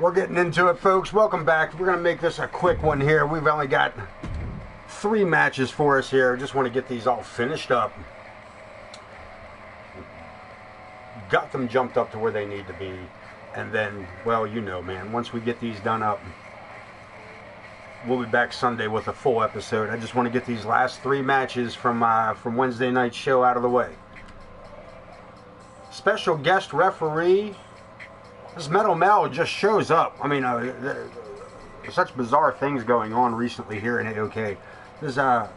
We're getting into it, folks. Welcome back. We're going to make this a quick one here. We've only got 3 matches for us here. Just want to get these all finished up. Got them jumped up to where they need to be. And then, well, you know, man, once we get these done up, we'll be back Sunday with a full episode. I just want to get these last 3 matches from Wednesday night's show out of the way. Special guest referee. This Metal Mel just shows up. I mean, there's such bizarre things going on recently here in AOK. There's Amaya,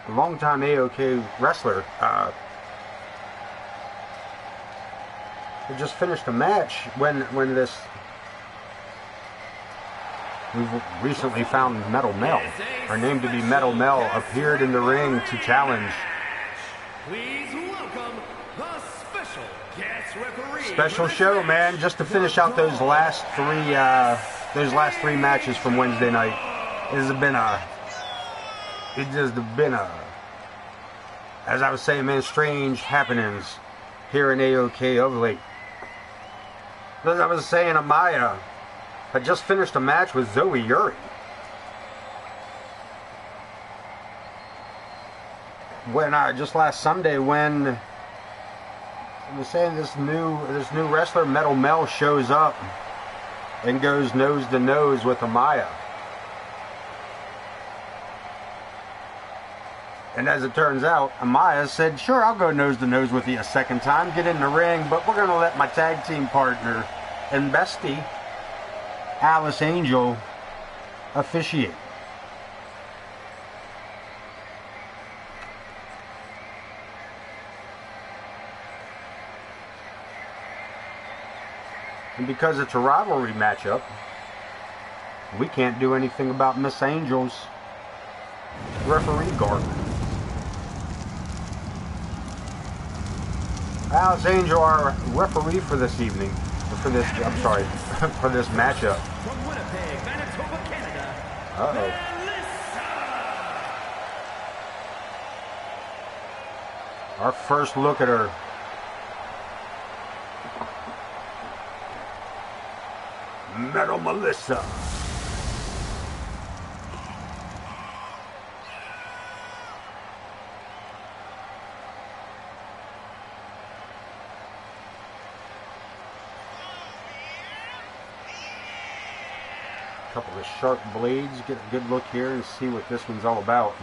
a longtime AOK wrestler, who just finished a match when this. We've recently found Metal Mel, her name to be Metal Mel, appeared in the ring to challenge. Please welcome the special guest referee. Special show, man, just to finish out those last 3 matches from Wednesday night. It has been as I was saying, man, strange happenings here in AOK of late. As I was saying, Amaya had just finished a match with Zoe Yuri. When just last Sunday, when I was saying this new wrestler Metal Mel shows up and goes nose to nose with Amaya. And as it turns out, Amaya said, "Sure, I'll go nose to nose with you a second time, get in the ring, but we're going to let my tag team partner and bestie, Alice Angel, officiate." And because it's a rivalry matchup, we can't do anything about Miss Angel's referee garb. Alice Angel, our referee for this evening, for this matchup. From Winnipeg, Manitoba, Canada. Uh-oh. Our first look at her. Metal Melissa. Couple of sharp blades, get a good look here and see what this one's all about.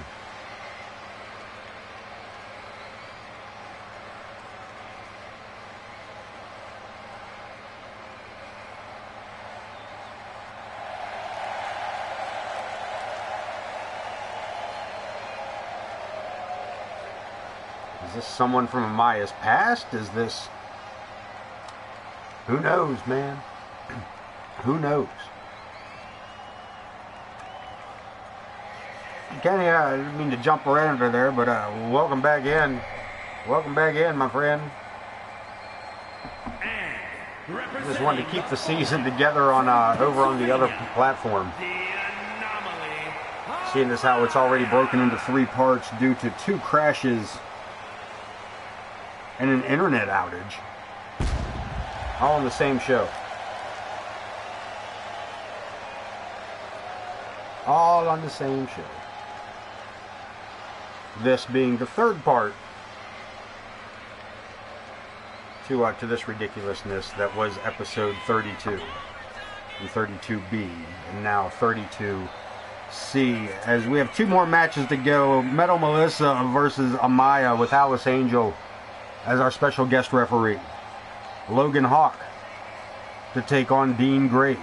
Is this someone from Amaya's past? Is this... Who knows, man? Who knows? Kenny, I didn't mean to jump right under there, but welcome back in. Welcome back in, my friend. Just wanted to keep the season together on over on the other platform. Seeing as how it's already broken into 3 parts due to 2 crashes and an internet outage, all on the same show. All on the same show. This being the 3rd part to this ridiculousness that was episode 32 and 32B and now 32C, as we have 2 more matches to go. Metal Melissa versus Amaya with Alice Angel as our special guest referee. Logan Hawk to take on Dean Graves.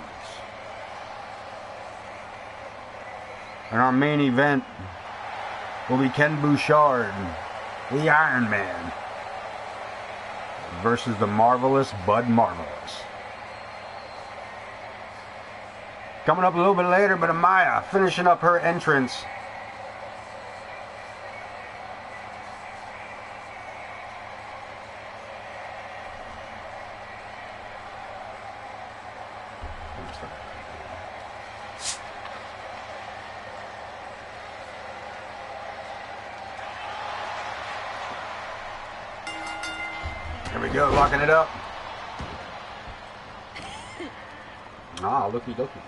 And our main event will be Ken Bouchard, the Iron Man, versus the marvelous Bud Marvelous. Coming up a little bit later, but Amaya finishing up her entrance. There we go, locking it up. Ah, looky dooky.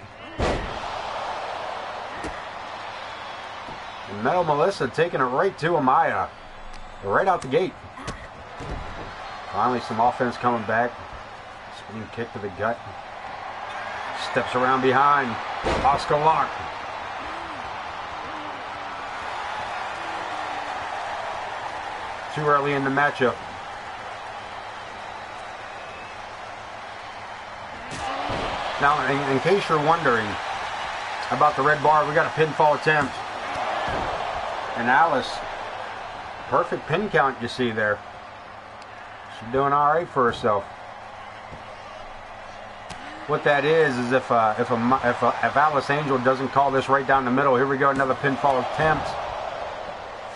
And Metal Melissa taking it right to Amaya. Right out the gate. Finally some offense coming back. Spinning kick to the gut. Steps around behind. Oscar lock. Too early in the matchup. Now, in case you're wondering about the red bar, we got a pinfall attempt. And Alice, perfect pin count you see there. She's doing all right for herself. What that is if Alice Angel doesn't call this right down the middle, here we go, another pinfall attempt.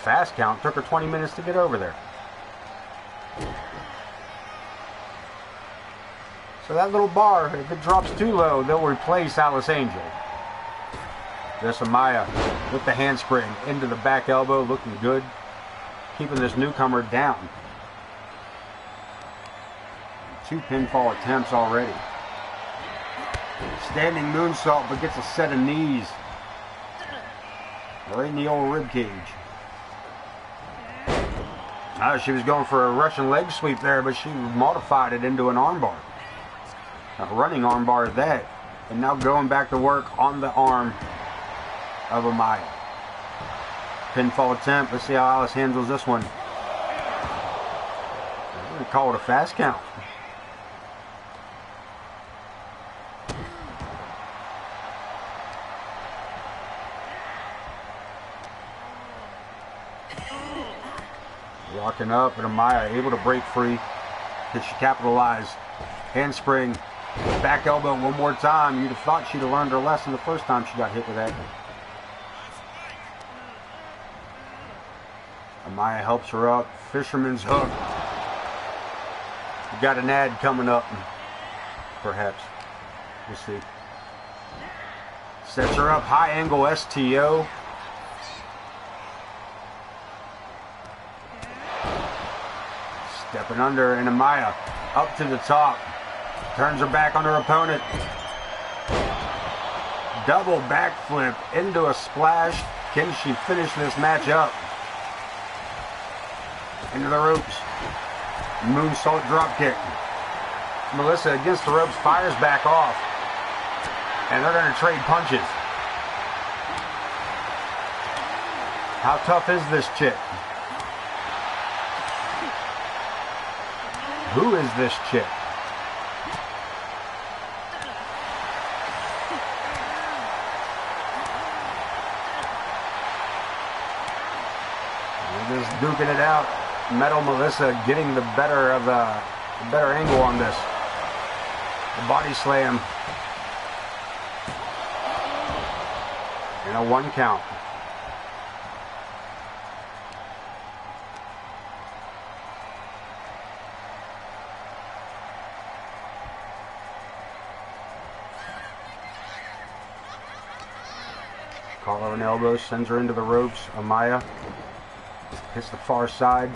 Fast count, took her 20 minutes to get over there. So that little bar, if it drops too low, they'll replace Alice Angel. There's Amaya with the handspring into the back elbow, looking good. Keeping this newcomer down. 2 pinfall attempts already. Standing moonsault, but gets a set of knees. Right in the old rib cage. She was going for a Russian leg sweep there, but she modified it into an armbar. A running armbar at that. And now going back to work on the arm of Amaya. Pinfall attempt. Let's see how Alice handles this one. I'm going to call it a fast count. Locking up, and Amaya able to break free. Did she capitalize? Handspring. Back elbow one more time. You'd have thought she'd have learned her lesson the first time she got hit with that. Amaya helps her up. Fisherman's hook. You got an ad coming up. Perhaps. We'll see. Sets her up. High angle STO. Stepping under, and Amaya up to the top. Turns her back on her opponent. Double backflip into a splash. Can she finish this match up? Into the ropes. Moonsault dropkick. Melissa against the ropes, fires back off. And they're going to trade punches. How tough is this chick? Who is this chick? They're just duking it out. Metal Melissa getting the better of the better angle on this. The body slam. And a 1 count. Collar and elbow, sends her into the ropes. Amaya hits the far side.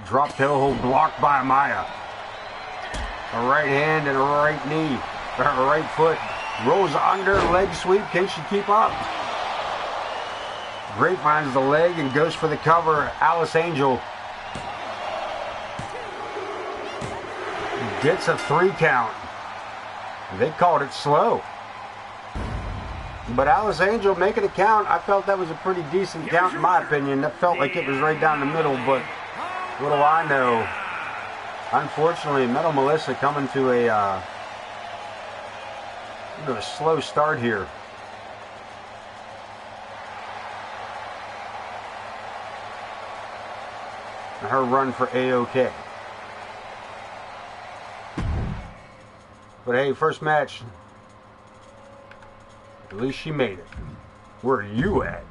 Drop heel hold blocked by Amaya. A right hand and a right knee. Her right foot. Rolls under, leg sweep. Can she keep up? Great finds the leg and goes for the cover. Alice Angel gets a 3 count. They called it slow. But Alice Angel making a count, I felt that was a pretty decent count in my opinion. That felt like it was right down the middle, but what do I know? Unfortunately, Metal Melissa coming to a slow start here. Her run for AOK. But hey, first match. At least she made it. Where are you at?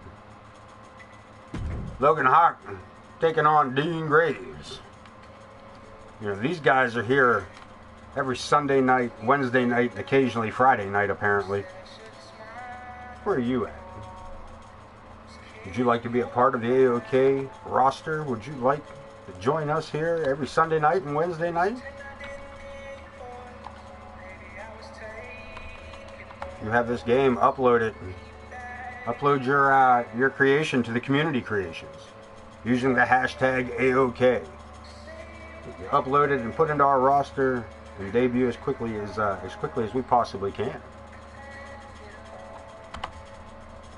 Logan Hawk taking on Dean Graves. You know, these guys are here every Sunday night, Wednesday night, and occasionally Friday night, apparently. Where are you at? Would you like to be a part of the AOK roster? Would you like to join us here every Sunday night and Wednesday night. You have this game, upload it. Upload your creation to the community creations using the hashtag AOK. You upload it and put it into our roster and debut as quickly as we possibly can.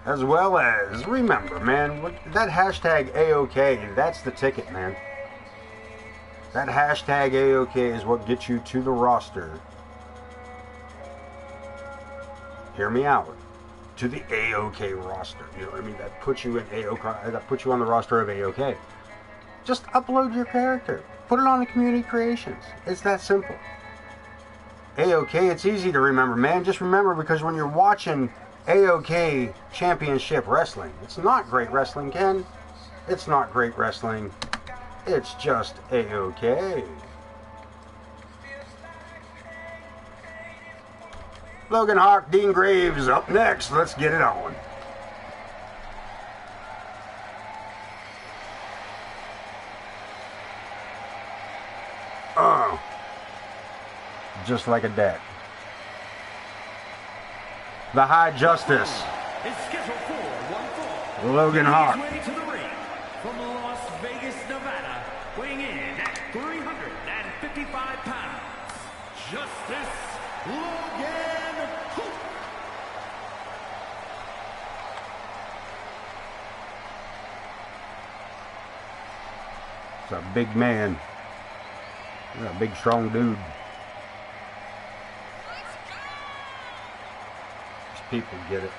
As well as, remember, man, that hashtag AOK, that's the ticket, man. That hashtag AOK is what gets you to the roster. Hear me out. To the AOK roster. You know what I mean? That puts you in AOK. That puts you on the roster of AOK. Just upload your character. Put it on the community creations. It's that simple. AOK, it's easy to remember, man. Just remember, because when you're watching AOK Championship Wrestling, it's not great wrestling, Ken. It's not great wrestling. It's just AOK. Logan Hawk, Dean Graves up next. Let's get it on. Oh. Just like a dad. The High Justice. Is scheduled for one fall. Logan Hawk. Way to the ring from Las Vegas, Nevada, weighing in at 355 pounds. Justice Logan Hawk. It's a big man. He's a big, strong dude. People get it.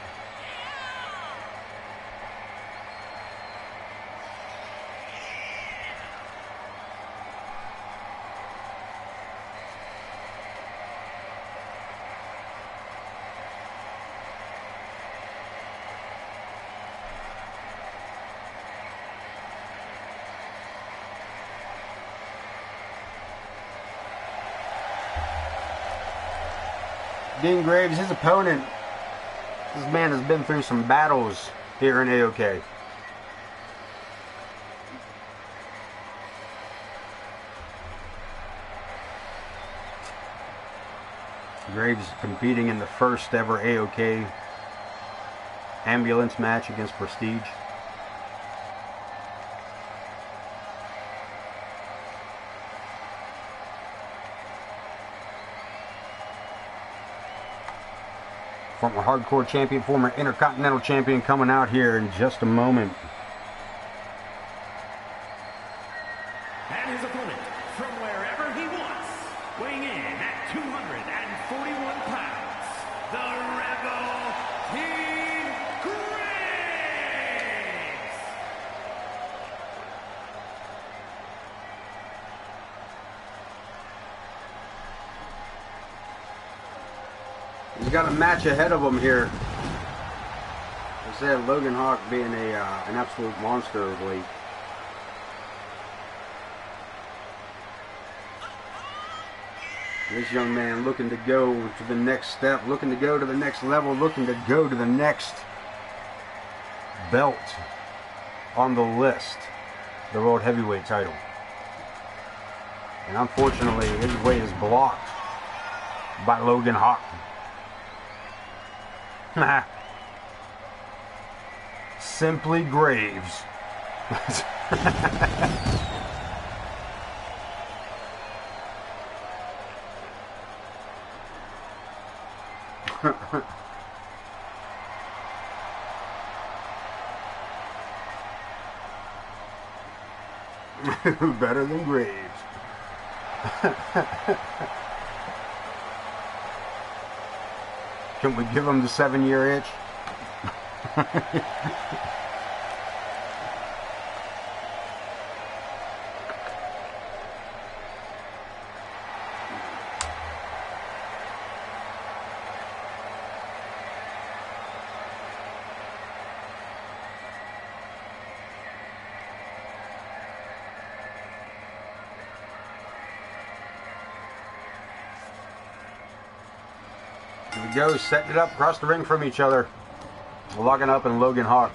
Dean Graves, his opponent. This man has been through some battles here in AOK. Graves competing in the first ever AOK ambulance match against Prestige. Former Hardcore Champion, former Intercontinental Champion coming out here in just a moment. And his opponent, from wherever he wants, weighing in at 241 pounds, the Rebel Dean Graves. He's got a match ahead of him here. I said Logan Hawk being an absolute monster of late. This young man looking to go to the next step, looking to go to the next level, looking to go to the next belt on the list, the World Heavyweight title. And unfortunately, his way is blocked by Logan Hawk. Simply Graves. Better than Graves. Can we give him the 7-year itch? Here we go, setting it up across the ring from each other. Logging up and Logan Hawk.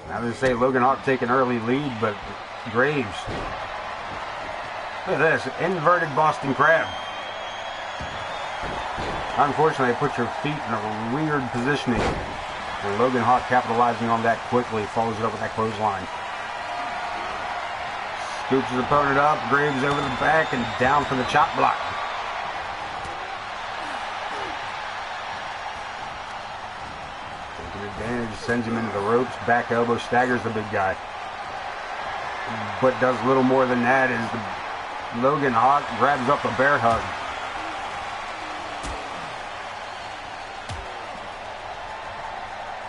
I would say Logan Hawk taking early lead, but Graves Look at this, inverted Boston Crab. Unfortunately, put your feet in a weird positioning. And Logan Hawk capitalizing on that quickly, follows it up with that clothesline. Scoops his opponent up, Graves over the back, and down for the chop block. Taking advantage, sends him into the ropes, back elbow, staggers the big guy. But does little more than that as the Logan Hawk grabs up a bear hug.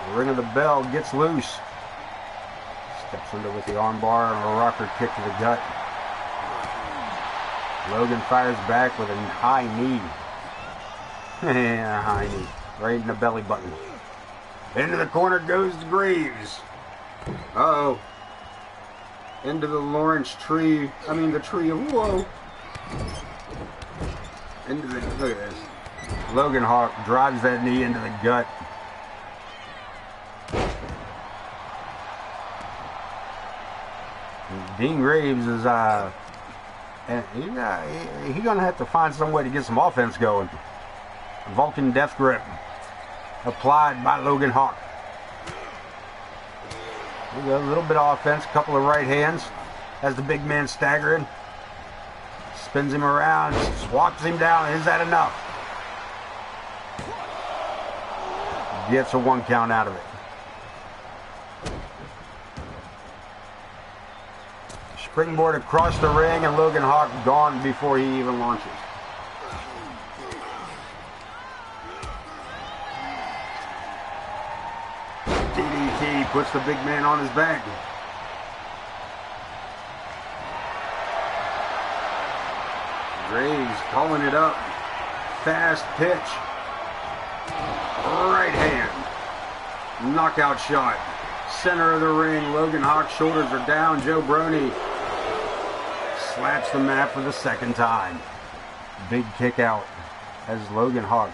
The ring of the bell gets loose. Steps into with the armbar and a rocker kick to the gut. Logan fires back with a high knee. Yeah, high knee. Right in the belly button. Into the corner goes the Graves. Uh-oh. Into the Lawrence tree. I mean the tree of woe. Into the, look at this. Logan Hawk drives that knee into the gut. Dean Graves is he's gonna have to find some way to get some offense going. Vulcan Death Grip applied by Logan Hawk. We got a little bit of offense, a couple of right hands as the big man staggering. Spins him around, swats him down. Is that enough? Gets a 1 count out of it. Springboard across the ring, and Logan Hawk gone before he even launches. DDT puts the big man on his back. Graves calling it up. Fast pitch. Right hand. Knockout shot. Center of the ring. Logan Hawk's shoulders are down. Joe Brony slaps the mat for the second time. Big kick out as Logan Hawk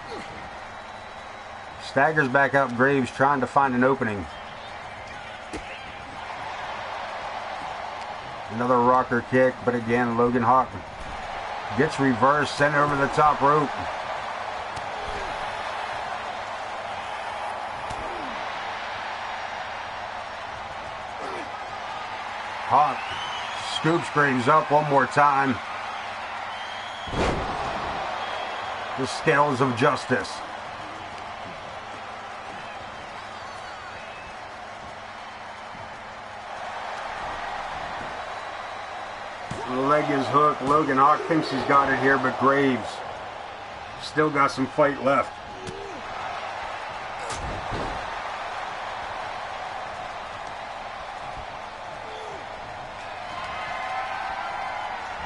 staggers back up. Graves trying to find an opening. Another rocker kick, but again Logan Hawk gets reversed, sent over the top rope. Hawk scoops Graves up one more time. The scales of justice. The leg is hooked. Logan Hawk thinks he's got it here, but Graves still got some fight left.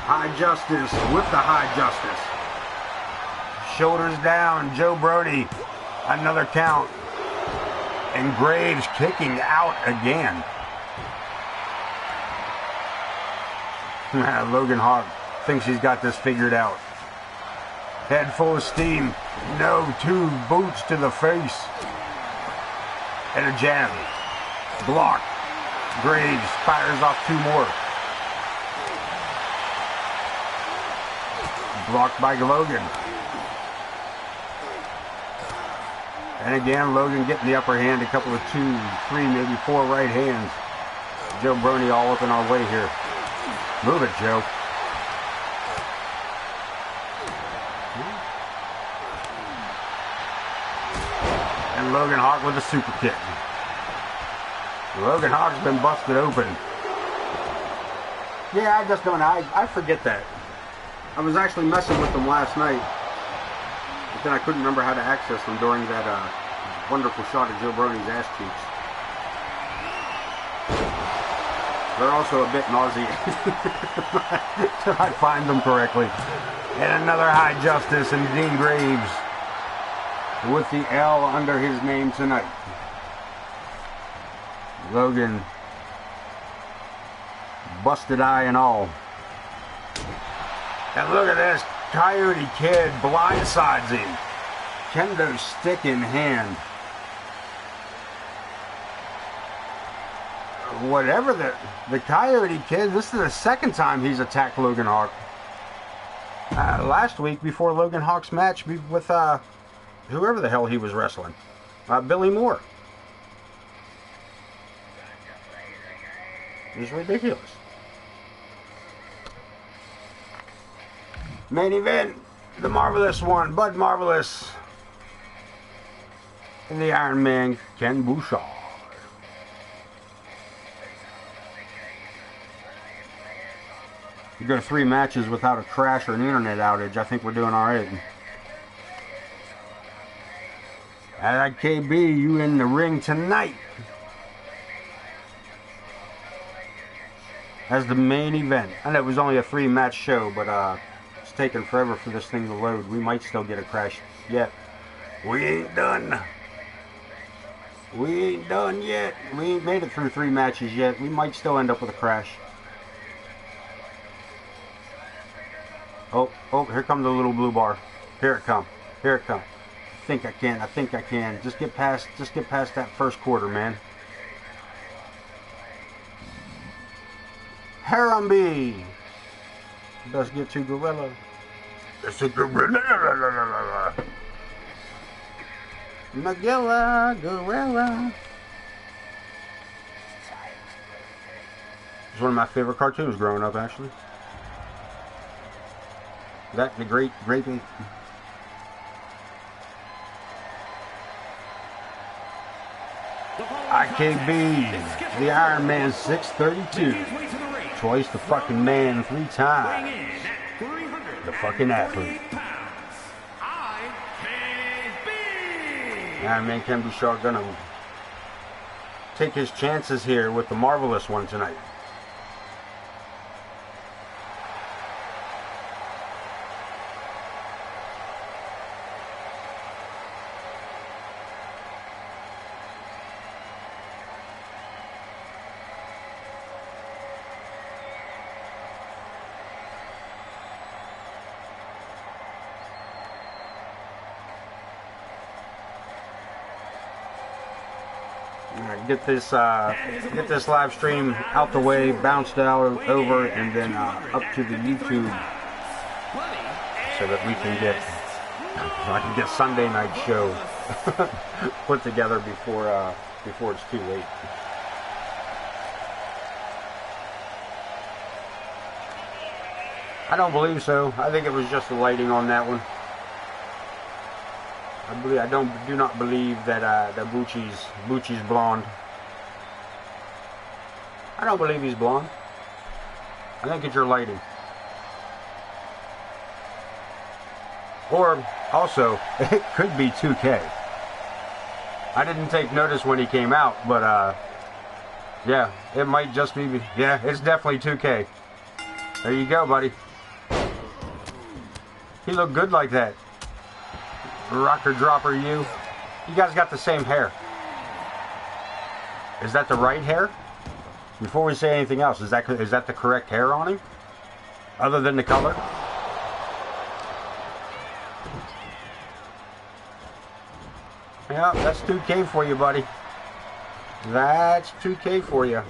High Justice with the High Justice. Shoulders down, Joe Brody, another count. And Graves kicking out again. Logan Hawk thinks he's got this figured out. Head full of steam. No, 2 boots to the face. And a jab. Block. Graves fires off 2 more. Blocked by Logan. And again, Logan getting the upper hand. A couple of 2, 3, maybe 4 right hands. Joe Brony all up in our way here. Move it, Joe. And Logan Hawk with a super kick. Logan Hawk's been busted open. Yeah, I just don't. I forget that. I was actually messing with them last night, but then I couldn't remember how to access them during that wonderful shot of Joe Brony's ass cheeks. They're also a bit nauseating. So I find them correctly. And another High Justice, and Dean Graves with the L under his name tonight. Logan, busted eye and all. And look at this, Coyote Kid blindsides him. Kendo stick in hand. Whatever the Coyote Kid, this is the second time he's attacked Logan Hawk. last week before Logan Hawk's match with whoever the hell he was wrestling. Billy Moore. It was ridiculous. Main event, the Marvelous One, Bud Marvelous, and the Iron Man, Ken Bouchard. We go 3 matches without a crash or an internet outage. I think we're doing all right. At IKB, you in the ring tonight as the main event. I know it was only a 3-match show, but it's taking forever for this thing to load. We might still get a crash yet. We ain't done. We ain't done yet. We ain't made it through 3 matches yet. We might still end up with a crash. Oh, here comes the little blue bar. Here it come. Here it come. I think I can. Just get past that first quarter, man. Harambe. Let's get to Gorilla. It's a Gorilla. Magilla, Gorilla. It's one of my favorite cartoons growing up, actually. That and the Great Ape. IKB, the Iron Man 632. Twice the fucking man, 3 times. The fucking athlete. Iron Man Ken Bouchard gonna take his chances here with the Marvelous One tonight. Get this live stream out the way, bounced out over, and then up to the YouTube, so that we can get Sunday night show put together before it's too late. I don't believe so. I think it was just the lighting on that one. I do not believe that Bucci's blonde. I don't believe he's blonde. I think it's your lighting. Or also, it could be 2K. I didn't take notice when he came out, but yeah, it might just be. Yeah, it's definitely 2K. There you go, buddy. He looked good like that. Rocker dropper, you guys got the same hair. Is that the right hair? Before we say anything else, is that the correct hair on him? Other than the color? Yeah, that's 2K for you, buddy. That's 2K for you.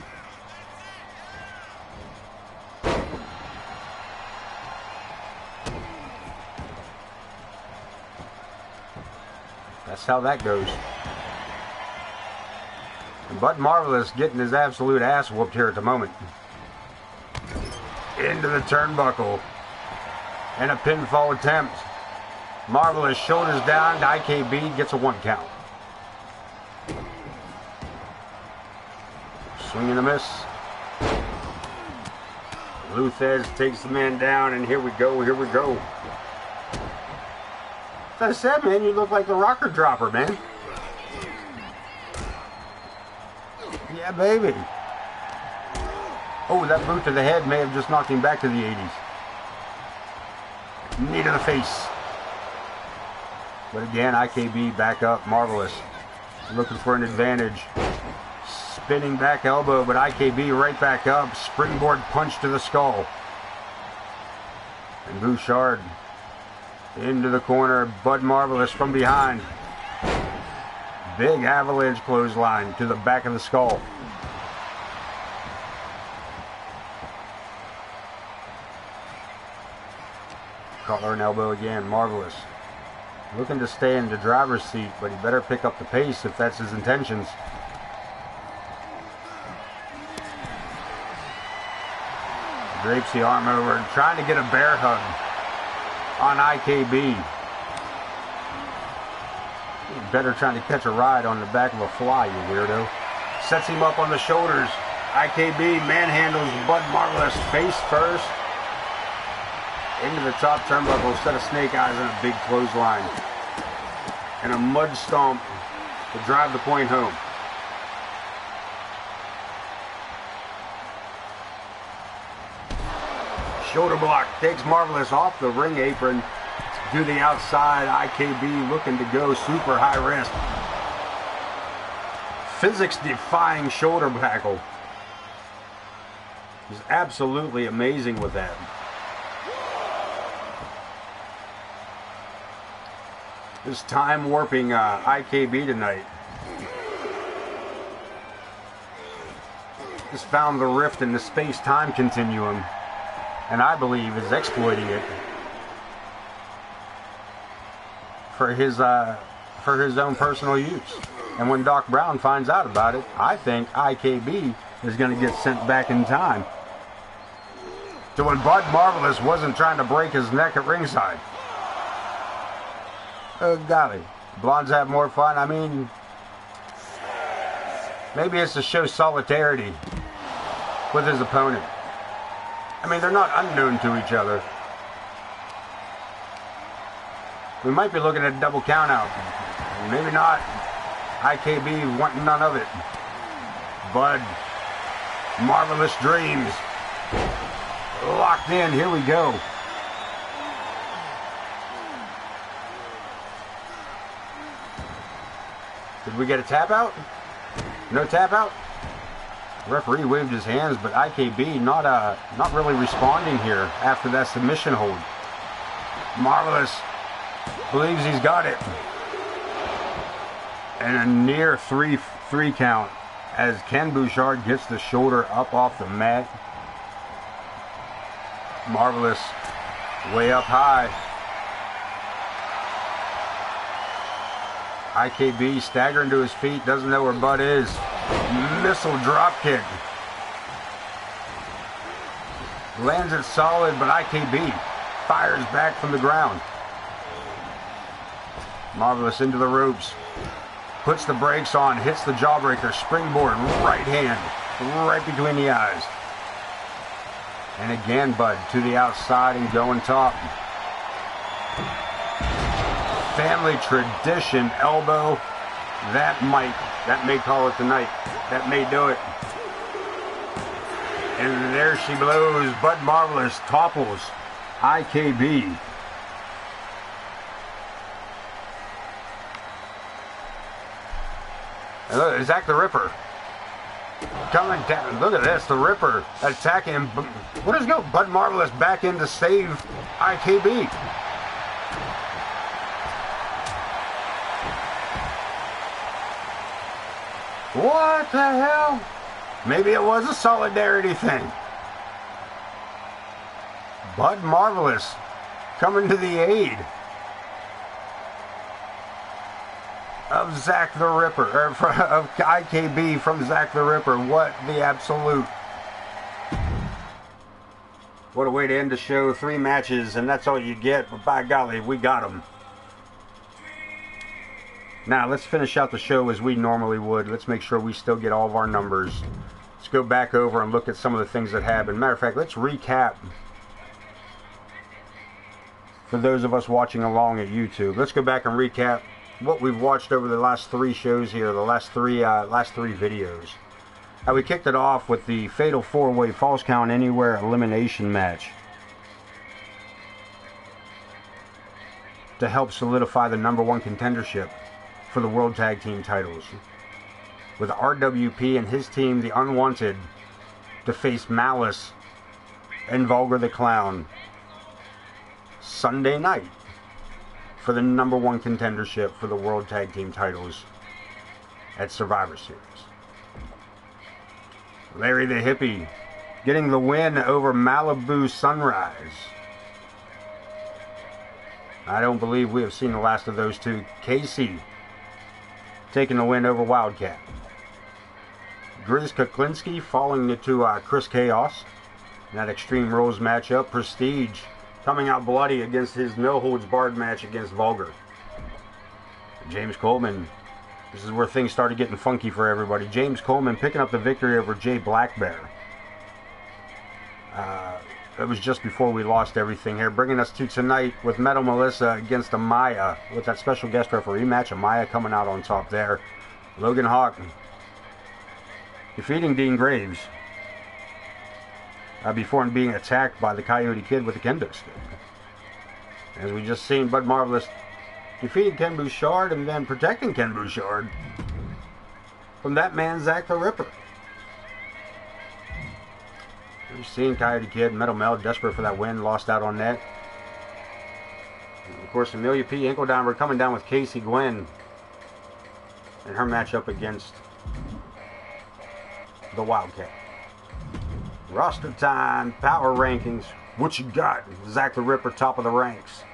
That's how that goes. Bud Marvelous getting his absolute ass whooped here at the moment. Into the turnbuckle. And a pinfall attempt. Marvelous shoulders down. IKB gets a 1 count. Swing and a miss. Luthez takes the man down, and here we go. As I said, man, you look like the rocker dropper, man. Yeah, baby. Oh, that boot to the head may have just knocked him back to the 80s. Knee to the face. But again, IKB back up. Marvelous. Looking for an advantage. Spinning back elbow, but IKB right back up. Springboard punch to the skull. And Bouchard into the corner. Bud Marvelous from behind. Big avalanche clothesline to the back of the skull. collar and elbow again. Marvelous. Looking to stay in the driver's seat, but he better pick up the pace if that's his intentions. Drapes the arm over and trying to get a bear hug on IKB. Better trying to catch a ride on the back of a fly, you weirdo. Sets him up on the shoulders. IKB manhandles Bud Marvelous face first. Into the top turnbuckle, set of snake eyes and a big clothesline. And a mud stomp to drive the point home. Shoulder block takes Marvelous off the ring apron to the outside. IKB looking to go super high risk. Physics defying shoulder tackle. He's absolutely amazing with that. This time warping IKB tonight. Just found the rift in the space-time continuum, and I believe is exploiting it for his own personal use. And when Doc Brown finds out about it, I think IKB is going to get sent back in time to when Bud Marvelous wasn't trying to break his neck at ringside. Oh golly, blondes have more fun. I mean, maybe it's to show solidarity with his opponent. I mean, they're not unknown to each other. We might be looking at a double count out. Maybe not. IKB wanting none of it. Bud, Marvelous Dreams. Locked in, here we go. Did we get a tap out? No tap out? Referee waved his hands, but IKB not really responding here after that submission hold. Marvelous believes he's got it. And a near three count as Ken Bouchard gets the shoulder up off the mat. Marvelous way up high. IKB staggering to his feet, doesn't know where Bud is. Missile drop kick. Lands it solid, but IKB fires back from the ground. Marvelous into the ropes. Puts the brakes on, hits the jawbreaker, springboard, right hand, right between the eyes. And again, Bud to the outside and going top. Family tradition elbow. That may call it the night. That may do it. And there she blows. Bud Marvelous topples IKB. And look, Zach the Ripper coming down. Look at this, the Ripper attacking him. What does go? Bud Marvelous back in to save IKB. What the hell? Maybe it was a solidarity thing. Bud Marvelous coming to the aid of Zach the Ripper, or of IKB from Zach the Ripper. What the absolute. What a way to end the show. 3 matches, and that's all you get, but by golly, we got them. Now, let's finish out the show as we normally would. Let's make sure we still get all of our numbers. Let's go back over and look at some of the things that happened. Matter of fact, let's recap. For those of us watching along at YouTube, let's go back and recap what we've watched over the last 3 shows here, the last three videos. We kicked it off with the Fatal 4-Way Falls Count Anywhere elimination match to help solidify the #1 contendership for the World Tag Team titles, with RWP and his team, the Unwanted, to face Malice and Vulgar the Clown Sunday night for the #1 contendership for the World Tag Team titles at Survivor Series. Larry the Hippie getting the win over Malibu Sunrise. I don't believe we have seen the last of those two. Casey taking the win over Wildcat. Grizz Kuklinski falling to Chris Chaos in that Extreme Rules matchup. Prestige coming out bloody against his no holds barred match against Vulgar. James Coleman, this is where things started getting funky for everybody. James Coleman picking up the victory over Jay Blackbear. It was just before we lost everything here. Bringing us to tonight with Metal Melissa against Amaya with that special guest referee match. Amaya coming out on top there. Logan Hawk defeating Dean Graves before being attacked by the Coyote Kid with a kendo stick. As we just seen, Bud Marvelous defeating Ken Bouchard and then protecting Ken Bouchard from that man, Zach the Ripper. We've seen Coyote Kid, Metal Mel, desperate for that win, lost out on that. And of course, Amelia P. Hinkledeimer coming down with Casey Gwen in her matchup against the Wildcat. Roster time, power rankings. What you got? Zach the Ripper, top of the ranks.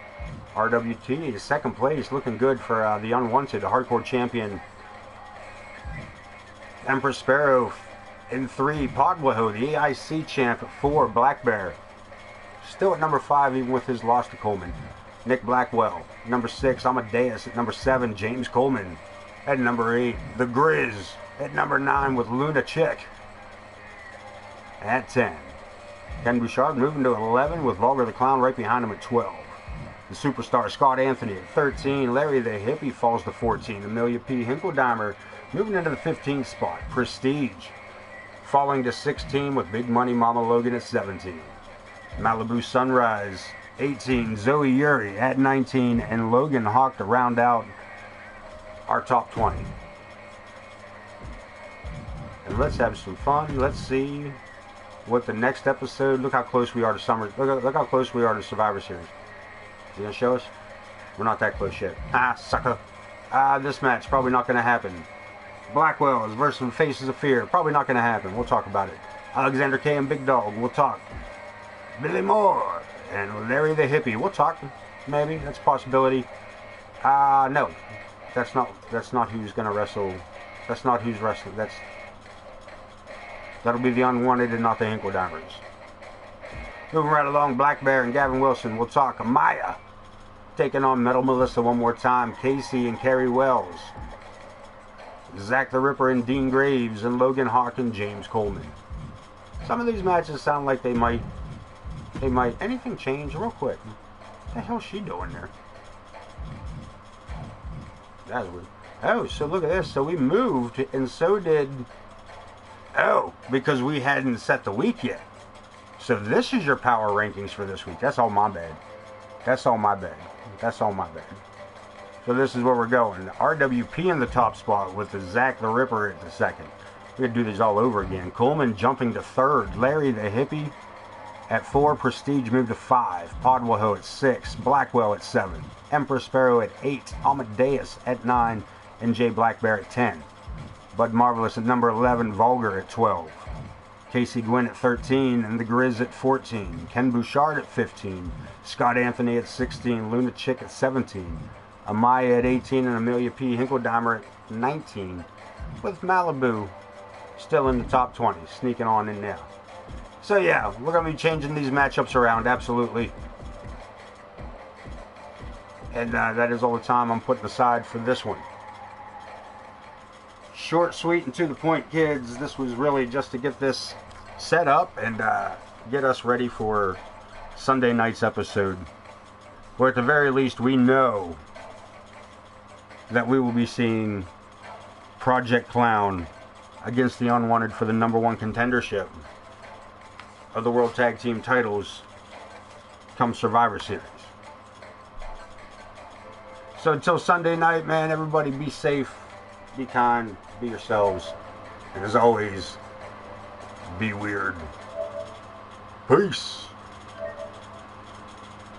RWT is second place, looking good for the unwanted hardcore champion. Empress Sparrow in 3, Podwaho, the AIC champ at 4, Black Bear. Still at number 5, even with his loss to Coleman. Nick Blackwell, number 6, Amadeus at number 7, James Coleman. At number 8, The Grizz. At number 9 with Luna Chick. At 10, Ken Bouchard moving to 11 with Vulgar the Clown right behind him at 12. The superstar Scott Anthony at 13. Larry the Hippie falls to 14. Amelia P. Hinkledeimer moving into the 15th spot. Prestige falling to 16 with Big Money Mama Logan at 17. Malibu Sunrise 18. Zoe Yuri at 19. And Logan Hawk to round out our top 20. And let's have some fun. Let's see what the next episode. Look how close we are to summer. Look how close we are to Survivor Series. Is he gonna show us? We're not that close yet. Sucker. This match probably not gonna happen. Blackwell is versus Faces of Fear. Probably not gonna happen. We'll talk about it. Alexander K and Big Dog. We'll talk. Billy Moore and Larry the Hippie. We'll talk. Maybe that's a possibility. No, that's not who's gonna wrestle. That's not who's wrestling. That'll be the unwanted and not the Hinkledeimers. Moving right along, Black Bear and Gavin Wilson. We'll talk. Amaya taking on Metal Melissa one more time. Casey and Carrie Wells. Zach the Ripper and Dean Graves and Logan Hawk and James Coleman. Some of these matches sound like they might. Anything change real quick? What the hell's she doing there? That's weird. Oh, so look at this. So we moved, and so did. Oh, because we hadn't set the week yet. So this is your power rankings for this week. That's all my bad. That's all my bad. That's all my bad. So this is where we're going. RWP in the top spot with the Zach the Ripper at the second. We're going to do these all over again. Coleman jumping to 3rd. Larry the Hippie at 4. Prestige moved to 5. Podwaho at 6. Blackwell at 7. Emperor Sparrow at 8. Amadeus at 9. And Jay Blackbear at 10. Bud Marvelous at number 11. Vulgar at 12. Casey Gwen at 13 and the Grizz at 14. Ken Bouchard at 15. Scott Anthony at 16. Luna Chick at 17. Amaya at 18 and Amelia P. Hinkledeimer at 19. With Malibu still in the top 20, sneaking on in now. So yeah, we're going to be changing these matchups around, absolutely. And that is all the time I'm putting aside for this one. Short, sweet, and to the point, kids. This was really just to get this set up and get us ready for Sunday night's episode. Or at the very least, we know that we will be seeing Project Clown against the Unwanted for the #1 contendership of the World Tag Team titles come Survivor Series. So until Sunday night, man, everybody be safe, be kind, be yourselves, and as always, be weird. Peace.